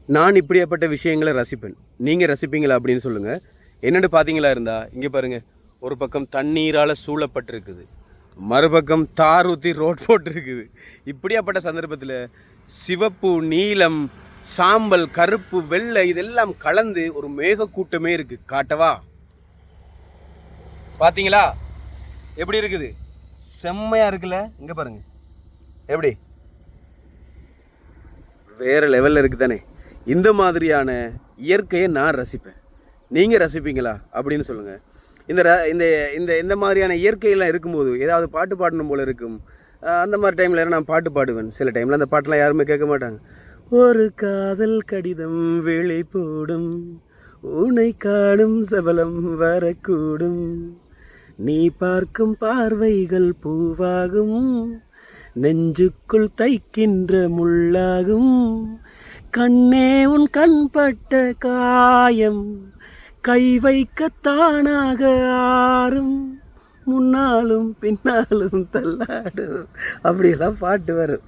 நான் இப்படியாப்பட்ட விஷயங்களை ரசிப்பேன். நீங்கள் ரசிப்பீங்களா அப்படின்னு சொல்லுங்கள். என்னென்னு பார்த்தீங்களா இருந்தால் இங்கே பாருங்கள், ஒரு பக்கம் தண்ணீரால் சூழப்பட்டிருக்குது, மறுபக்கம் தார் ஊற்றி ரோட் போட்டிருக்குது. இப்படியாப்பட்ட சந்தர்ப்பத்தில் சிவப்பு, நீலம், சாம்பல், கருப்பு, வெள்ளை இதெல்லாம் கலந்து ஒரு மேகக்கூட்டமே இருக்குது. காட்டவா? பார்த்தீங்களா எப்படி இருக்குது? செம்மையாக இருக்குல்ல? இங்கே பாருங்கள் எப்படி வேறு லெவலில் இருக்குது தானே. இந்த மாதிரியான இயற்கையை நான் ரசிப்பேன். நீங்கள் ரசிப்பீங்களா அப்படின்னு சொல்லுங்கள். இந்த இந்த இந்த இந்த மாதிரியான இயற்கையெல்லாம் இருக்கும்போது ஏதாவது பாட்டு பாடணும் போல் இருக்கும். அந்த மாதிரி டைமில் நான் பாட்டு பாடுவேன். சில டைமில் அந்த பாட்டெலாம் யாருமே கேட்க மாட்டாங்க. ஒரு காதல் கடிதம் வேலை போடும், உன்னை காணும் சபலம் வரக்கூடும், நீ பார்க்கும் பார்வைகள் பூவாகும், நெஞ்சுக்குள் தைக்கின்ற முள்ளாகும், கண்ணே உன் கண்பட்ட காயம் கை வைக்கத்தானாக ஆறும், முன்னாலும் பின்னாலும் தள்ளாடும், அப்படியெல்லாம் பாட்டு வரும்.